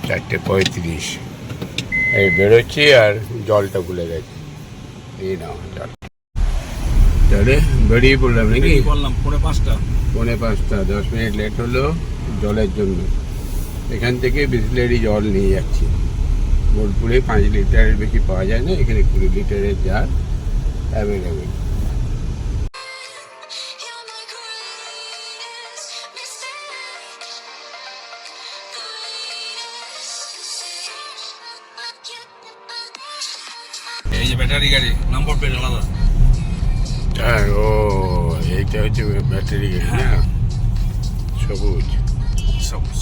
4:35 এই বেরোচ্ছি আর জলটা ভুলে গেছি। এই নাও জল। তাহলে বেরিয়ে পড়লাম নাকি? বললাম 4:45 10 মিনিট লেট হলো জলের জন্য। এখান থেকে বিসলেরি জল নিয়ে যাচ্ছি। বোলপুরে 5 লিটারের বেশি পাওয়া যায় না, এখানে 20 লিটারের জার অ্যাভেলেবেল। এই যে ব্যাটারি গাড়ি নাম্বার প্লেট আলাদা। হ্যাঁ, ও এইটা হচ্ছে ব্যাটারি গাড়ি না? সবুজ সবুজ।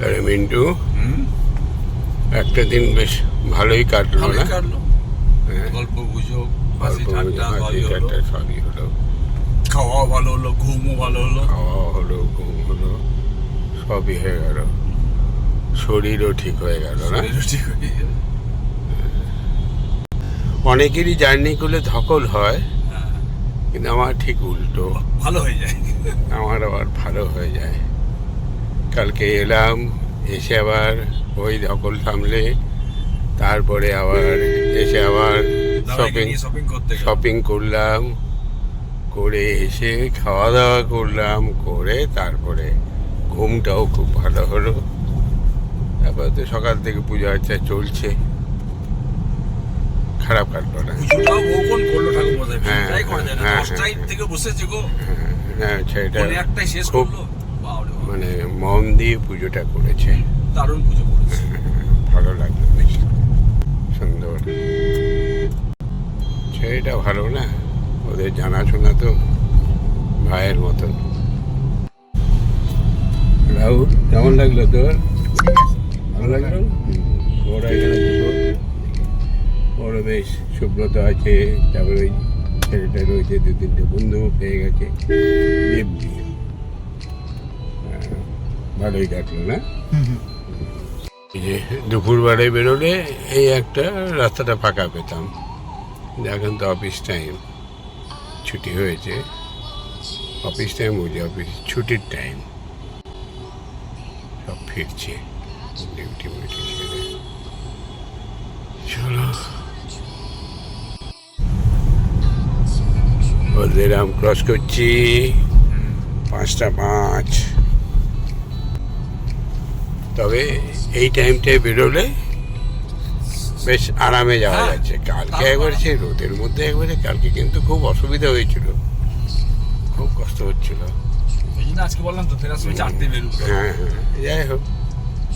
আরে মিন্টু, একটা দিন বেশ ভালোই কাটলো না? হ্যাঁ, গল্প গুজব, হাসি ঠাট্টা সবই হলো। খাওয়া ভালো হলো, ঘুমও ভালো হলো। খাওয়া হলো, ঘুম হলো, সবই হয়ে গেল। শরীরও ঠিক হয়ে গেল না? ঠিক হয়ে গেল। অনেকেরই জার্নি করলে ধকল হয়, কিন্তু আমার ঠিক উল্টো, ভালো হয়ে যায়। আমার আবার ভালো হয়ে যায়। কালকে এলাম, এসে আবার ওই ধকল সামলে, তারপরে আবার এসে আবার শপিং করলাম, করে এসে খাওয়া দাওয়া করলাম, করে তারপরে ঘুমটাও খুব ভালো হলো। তারপর তো সকাল থেকে পূজা আর্চা চলছে, খারাপ কাটলো না। হ্যাঁ, সেটা খুব মানে মন দিয়ে পুজোটা করেছে, দারুণ পুজো করেছে। ভালো লাগলো, বেশ সুন্দর। সেটা ভালো না, ওদের জানাশোনা তো ভাইয়ের মতন। রাহুল, কেমন লাগলো তোর? ভালো লাগলো? ওরা এখানে দুটো, ওরা বেশ সুব্রত আছে, তারপরে ওই ছেলেটা রয়েছে, 2-3টে বন্ধু পেয়ে গেছে। দেবজি ভালোই কাটলো না? এই যে দুপুরবেলায় বেরোলে এই একটা রাস্তাটা ফাঁকা পেতাম, এখন তো অফিস টাইম, ছুটি হয়েছে। অফিস টাইম হয়েছে, অফিস ছুটির টাইম, সব ফিরছে ডিউটি মিউটি ছেড়ে। চলো, হলদিরাম ক্রস করছি, 5:05। তবে এই টাইমটায় বেরোলে বেশ আরামে যাওয়া যাচ্ছে। কালকে একবার সেই রোদের মধ্যে একবারে, কালকে কিন্তু খুব অসুবিধা হয়েছিল, খুব কষ্ট হচ্ছিল। হ্যাঁ, যাই হোক,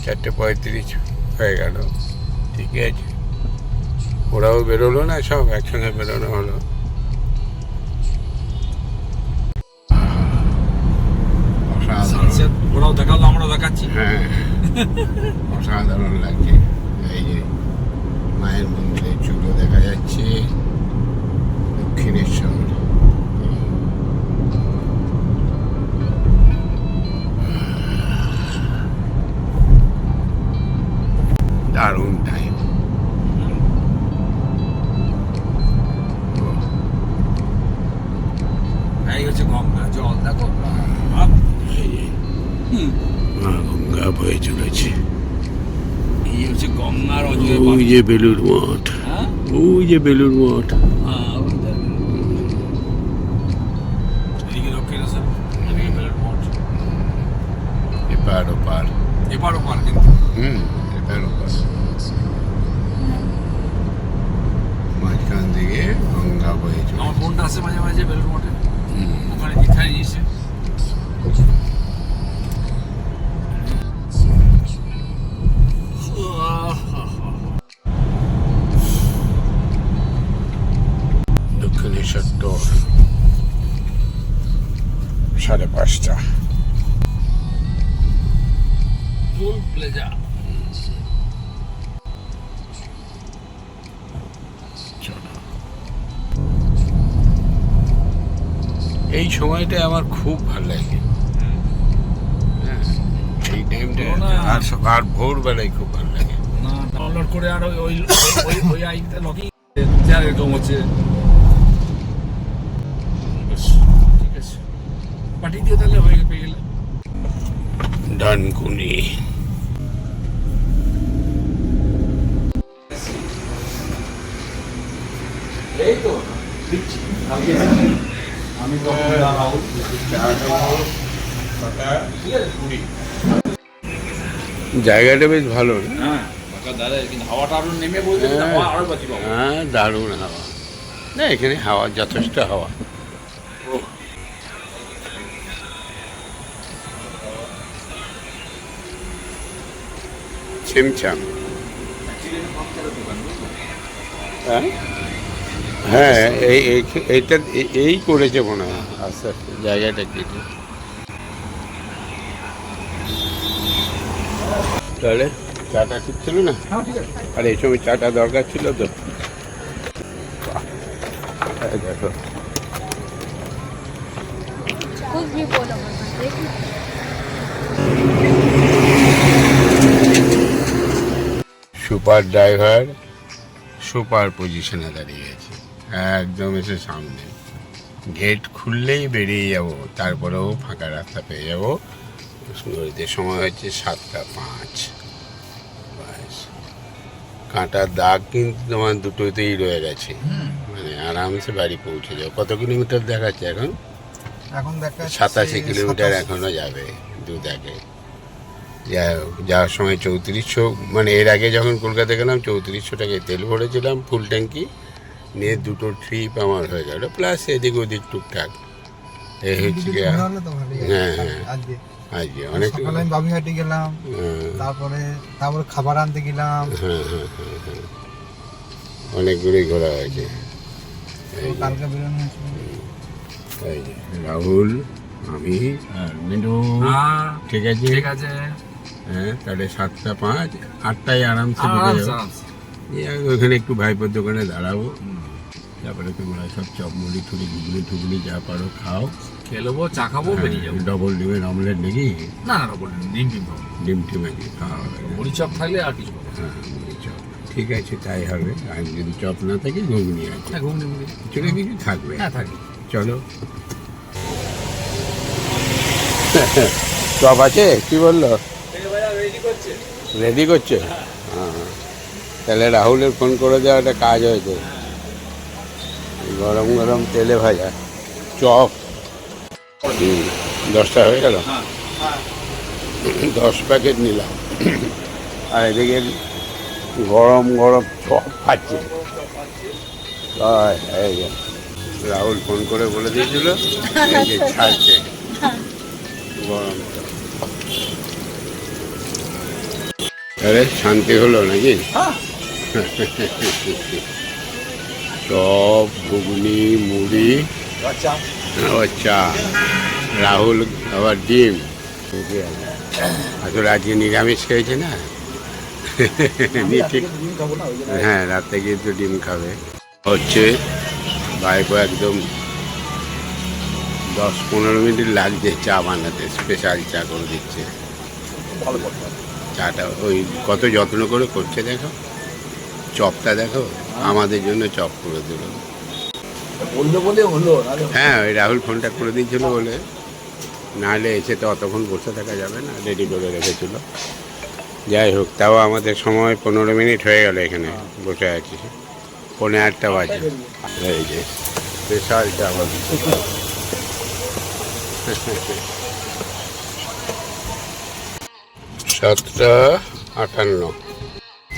4:35 হয়ে গেল, ঠিকই আছে। ওরাও বেরোলো না, সব একসঙ্গে বেরোনো হলো। ওরাও দেখালো, আমরাও দেখাচ্ছি। হ্যাঁ, অসাধারণ লাগছে। এই যে মায়ের মন্দিরের চুলো দেখা যাচ্ছে, দক্ষিণেশ্বর। দারুণ টাইম। এই হচ্ছে গঙ্গা জল, দেখো গঙ্গা বয়ে চলেছে। এই হচ্ছে গঙ্গার ওই যে বেলুর মঠ, ওই যে বেলুর মঠ। এদিকে দক্ষিণেশ্বর, এদিকে বেলুর মঠ। এপার ওপার, এপার ওপার কিন্তু। এপার ওপার, মাঝখান দিকে গঙ্গা বয়ে চলেছে। আমার ফোনটা আসে মাঝে মাঝে বেলুর মঠে, ওখানে দীক্ষা নিয়েছে। দক্ষিণেশ্বর চত্বর 5:30। Toll plaza. এই সময়টা আমার খুব ভালো লাগে। হ্যাঁ, এই টাইমটা আর ভোরবেলায় খুব ভালো লাগে। না ডাউনলোড করে আর ওই ওই ওই আইটা লগিং এরকম হচ্ছে। ঠিক আছে, পাঠিয়ে দিও তাহলে, হয়ে পেয়ে গেলে। ডানকুনি এই তো দিচ্ছি আমি তো জায়গাটা বেশ ভালো না? হ্যাঁ, দাদা কিন্তু হাওয়াটা আরো নেমে বলতে হাওয়া আরো বাঁচি পাবো। হ্যাঁ, দারুণ হাওয়া। না, এখানে হাওয়া যথেষ্ট হাওয়া। ছিমছাম। হ্যাঁ হ্যাঁ, এইটা এই করেছে মনে হয় আস্তে আস্তে জায়গাটা কেটে। তাহলে চাটা ঠিক ছিল না? আর এই সময় চাটা দরকার ছিল তো। দেখো कुछ भी बोलो मत देखना। সুপার ড্রাইভার সুপার পজিশনে দাঁড়িয়ে আছে, একদম এসে সামনে। গেট খুললেই বেরিয়ে যাব, তারপরেও ফাঁকা রাস্তা পেয়ে যাবো। ঘড়িতে সময় হচ্ছে 7:05। ব্যাস, কাঁটার দাগ কিন্তু তোমার দুটোতেই রয়ে গেছে, মানে আরামসে বাড়ি পৌঁছে যাও। কত কিলোমিটার দেখাচ্ছে এখন? এখন দেখা 87 কিলোমিটার এখনো যাবে দু দাগে। যাওয়ার সময় 3400, মানে এর আগে যখন কলকাতা গেলাম 3400 টাকায় তেল ভরেছিলাম ফুল ট্যাঙ্কি নিয়ে। দুটো ট্রিপ আমার হয়ে গেল, প্লাস এদিক ওদিক টুকটাক। এই হচ্ছে গিয়ে। হ্যাঁ হ্যাঁ, আজকে অনেক সকালে আমি বাবিহাটি গেলাম, তারপরে খাবার আনতে গেলাম। হ্যাঁ হ্যাঁ হ্যাঁ হ্যাঁ, অনেকগুলোই ঘোরা হয়েছে। কালকে বেরোনো হয়েছিল। এই যে রাহুল, আমি আর মিনু। ঠিক আছে ঠিক আছে। হ্যাঁ, তাহলে 7:05, 8টায় আরামসে ঢুকে যাবো। ওইখানে একটু ভাইপোর দোকানে দাঁড়াবো, তারপরে তোমরা সব চপ মুড়ি ঠুড়ি ঘুগনি টুগনি যা পারো খাও। খেলবো, চা খাবো, বেরিয়ে যাবো। ডবল ডিমের অমলেট নাকি? না না, বলুন ডিম ডিম খাবো। ডিম টিম নাকি খাওয়া হবে? মুড়ি চপ থাকলে আর কিছু খাবো। হ্যাঁ, মুড়ি চপ ঠিক আছে, তাই হবে। আর যদি চপ না থাকে ঘুগনি আছে, হ্যাঁ, ঘুগনি মুড়ি চলে কিছু থাকবে। হ্যাঁ থাকবে। চলো। চপ আছে? কি বললো? রেডি করছে? হ্যাঁ, তাহলে রাহুলের ফোন করে দেওয়া একটা কাজ হয়েছে। গরম গরম তেলে ভাজা চপ 10টা হয়ে গেল। 10 প্যাকেট নিলাম। আর এদিকে গরম গরম চপ খাচ্ছে। এই যে রাহুল ফোন করে বলে দিয়েছিল এই যে ছাড়ছে গরম চপ। আরে শান্তি হলো নাকি? চপ, ঘুগনি, মুড়ি, আবার চা। রাহুল আবার ডিম। আসলে আজকে নিরামিষ খেয়েছে না। ঠিক। হ্যাঁ, রাতে গিয়ে তো ডিম খাবে। হচ্ছে বাইকও একদম 10-15 মিনিট লাগছে চা বানাতে। স্পেশাল চা করে দিচ্ছে। চাটা ওই কত যত্ন করে করছে দেখো। চপটা দেখো, আমাদের জন্য চপ করে দিল। বললো বলে হলো। হ্যাঁ, ওই রাহুল ফোনটা করে দিয়েছিল বলে, নাহলে এসে তো অতক্ষণ বসে থাকা যাবে না, রেডি করে রেখেছিল। যাই হোক, তাও আমাদের সময় 15 মিনিট হয়ে গেল এখানে বসে আছি। 7:45 বাজে। এই যে স্পেশাল চা বলছি। 7:58।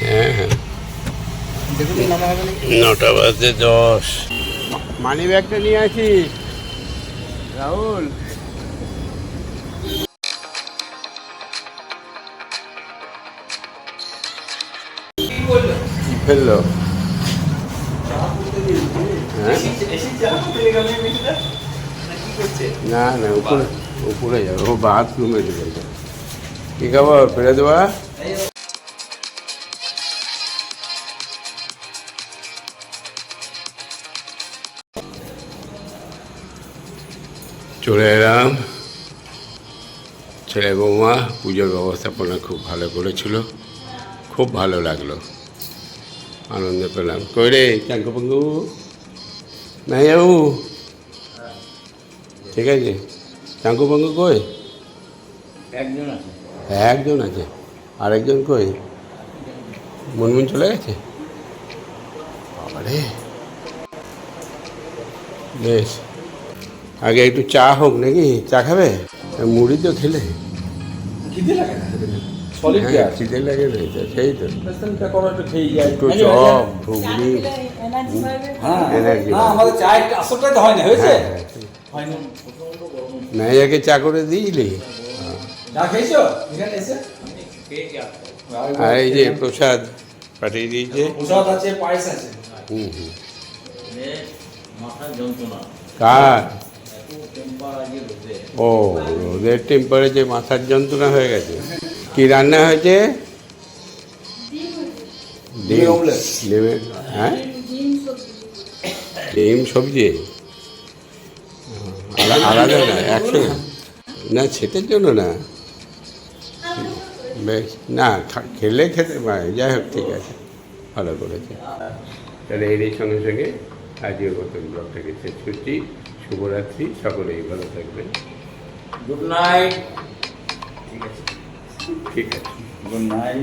হ্যাঁ হ্যাঁ, 9:10। মানি ব্যাগটা নিয়ে আসিস রাহুল। কি ফেললো? হ্যাঁ, না না উপরে উপরে যাবে ও বাথরুমে ঢুকে যাবে কি খবর ফেলে দেওয়া চলে এলাম ছেলে বৌমা পুজোর ব্যবস্থাপনা খুব ভালো করেছিল খুব ভালো লাগলো আনন্দ পেলাম কই রে চাঙ্কু পাঙ্কু নাই যাবু ঠিক আছে চাঙ্কু পাঙ্কু কই একজন আছে আরেকজন কই মুনমুন চলে গেছে বাবারে বেশ আগে একটু চা হোক নাকি চা খাবে মুড়ি তো খেলে হ্যাঁ খিদে লাগে না তো সেই তো একটু চপ ঘুগনি এনার্জি নাইয়াকে চা করে দিইলি আর এই যে প্রসাদ পাঠিয়ে দিয়েছে হুম হুম কার ও রোদের টেম্পারেচার মাথার যন্ত্রণা হয়ে গেছে কি রান্না হয়েছে ডিমের হ্যাঁ ডিম সবজি আলাদা না একসঙ্গে না সেটার জন্য না বেশ না খেলে খেতে পারে যাই হোক ঠিক আছে ভালো করেছে তাহলে এরই সঙ্গে সঙ্গে আজকের মতন ব্লগটাকে শেষ করছি শুভরাত্রি সকলেই ভালো থাকবেন গুড নাইট ঠিক আছে গুড নাইট